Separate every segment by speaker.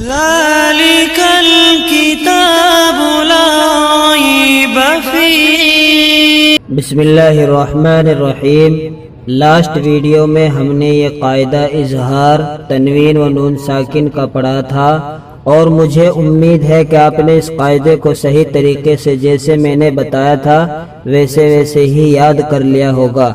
Speaker 1: ذلك الكتاب لا ريب فيه۔
Speaker 2: بسم اللہ الرحمن الرحیم۔ لاسٹ ویڈیو میں ہم نے یہ قاعدہ اظہار تنوین و نون ساکن کا پڑھا تھا، اور مجھے امید ہے کہ آپ نے اس قاعدے کو صحیح طریقے سے جیسے میں نے بتایا تھا ویسے ہی یاد کر لیا ہوگا۔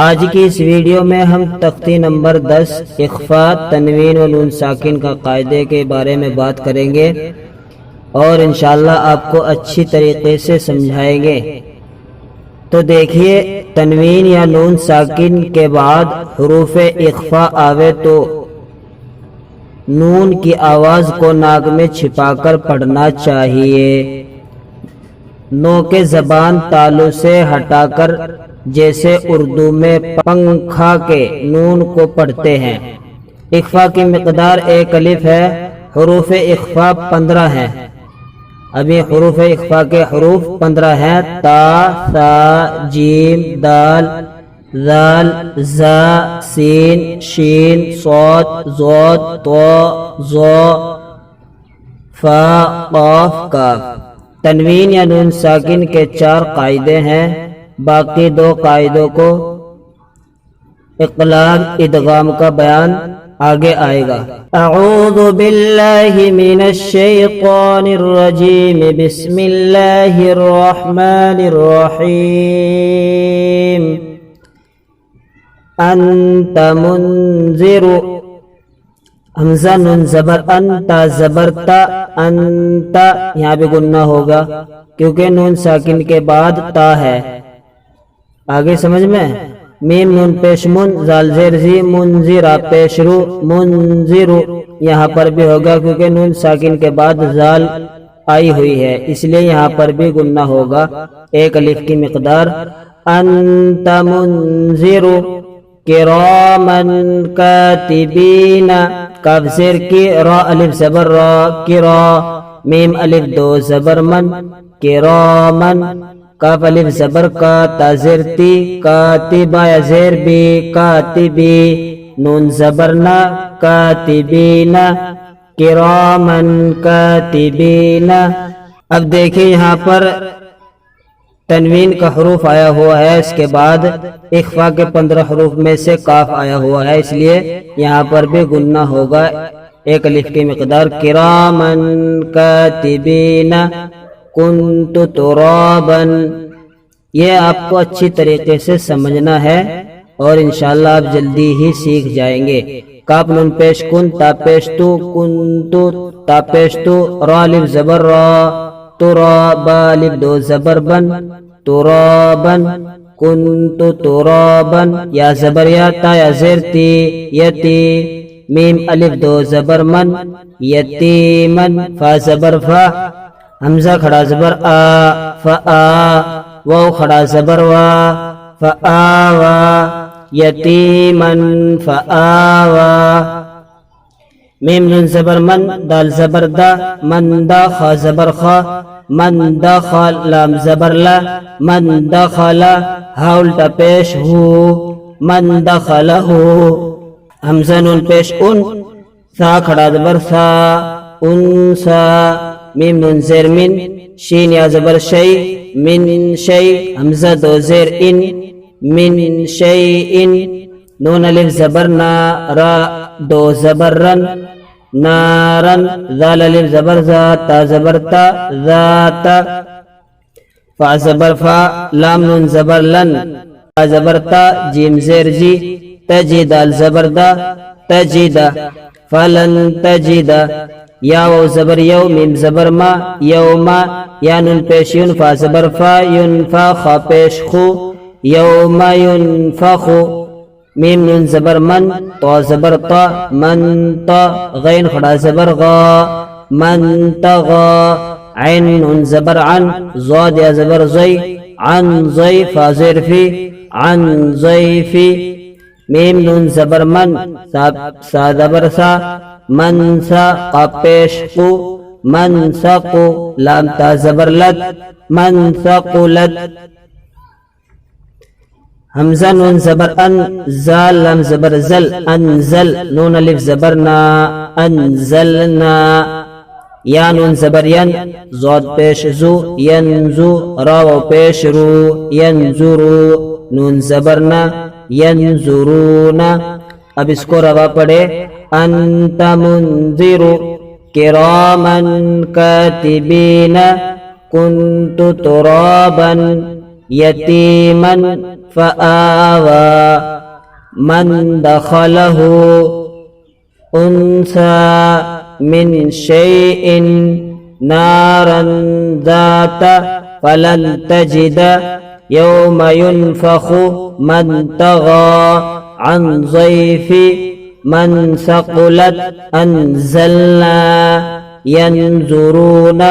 Speaker 2: آج کی اس ویڈیو میں ہم تختی نمبر 10 اخفاء تنوین و نون ساکن کا قاعدے کے بارے میں بات کریں گے، اور انشاءاللہ آپ کو اچھی طریقے سے سمجھائیں گے۔ تو دیکھیے، تنوین یا نون ساکن کے بعد حروف اخفاء آوے تو نون کی آواز کو ناک میں چھپا کر پڑھنا چاہیے، نوک زبان تالو سے ہٹا کر، جیسے اردو میں پنکھا کے نون کو پڑھتے ہیں۔ اخفاء کی مقدار 1 الف ہے۔ حروف اخفاء 15 ہیں۔ ابھی حروف اخفاء کے حروف 15 ہیں: تا، ثا، جیم، دال، ذال، زا، سین، شین، صاد، ضاد، طا، ظا، فا، قاف، کاف۔ تنوین یا نون ساکن کے 4 قاعدے ہیں۔ باقی 2 قاعدوں کو اقلاب ادغام کا بیان آگے آئے گا۔ اعوذ باللہ من الشیطان الرجیم، بسم اللہ الرحمن الرحیم۔ انت منذر، حمزہ نون زبر انت زبر تا، انت یہاں بھی گننا ہوگا کیونکہ نون ساکن کے بعد تا ہے۔ آگے سمجھ میں؟ میم نون پیش من، زال زیر زی، منذرا پیش رو، منذر یہاں پر بھی ہوگا کیونکہ نون ساکن کے بعد زال آئی ہوئی ہے، اس لیے یہاں پر بھی گننا ہوگا 1 الف کی مقدار۔ انت منذر کرامن کاتبین، کاف زیر کی، را الف زبر را، کرا، میم الف 2 زبر من، کرامن، کاف الف زبر کا، تا زیر تی، کاتبا یا زیر بی، کاتبی، نون زبرنا، کاتبین، کرامن کاتبین۔ اب دیکھیں یہاں پر تنوین کا حروف آیا ہوا ہے، اس کے بعد اخفاء کے 15 حروف میں سے کاف آیا ہوا ہے، اس لیے یہاں پر بھی گننا ہوگا 1 الف کی مقدار۔ کرامن کاتبین، کنت ترابا، یہ آپ کو اچھی طریقے سے سمجھنا ہے اور انشاءاللہ آپ جلدی ہی سیکھ جائیں گے۔ کاف نون پیش کن، تا پیش تو، کنتو، تا پیش تو، را الف زبر را، ترابا الف 2 زبر بن، ترابا، کنت ترابا، یا زبر یا، تا یا زیر تی، یتی، میم الف 2 زبر من، یتیمن، فا زبر فا، حمزہ کھڑا زبر آ، فآ، واو کھڑا زبر وا، فآوا، یتیمن فآوا، میم نون زبر من، دال زبر دا، من دا، خا زبر خا، من دخل، لام زبر لا، من دخل، ہا الٹا پیش ہو، من دخلہ، حمزہ نون پیش ان، ثا کھڑا زبر ثا، انسا، میم نون زیر من، شین یا زبر شی، من شی، حمزہ 2 زیر ان، من شیئن، نون الف زبر نا، را 2 زبر رن، نارن، ذال الف زبر زا، تا زبر تا، ذات، فا زبر فا، لام نون زبر لن، تا زبر تا، جیم زیر جی، تجید الزبر دا، تجید، فلن تجید، یا و زبر یو، میم زبر ما، یوما، یا نون پیش یون، فا زبر فا، ینفا، خا پیش خو، یوما ینفخو، میم نون زبر من، طا زبر طا، من طا، غین کھڑا زبر غا، من طغا، عین نون زبر عن، ضاد یا زبر زی، عن زی، فا زیر فی، عن زیفی، میم نون زبر من، سا زبر سا، من سا، قاف پیش قو، من سقو، لام تا زبر لد، من ثقلت، حمزہ نون زبر ان، زال لام زبر زل، انزل، نون الف زبر نا، انزلنا یا نون زبر ین زود پیش زو ینزو راو پیش رو ینظرو نون زبرنا ینظرونا اب اس کو روا پڑھے انت منذر کرامن کاتبین کنت ترابا یتیما فآوى من دخله انثى من شيء نارا ذات فلن تجد يوم ينفخ من طغى عن ضيف من ثقلت انزلنا ينظرون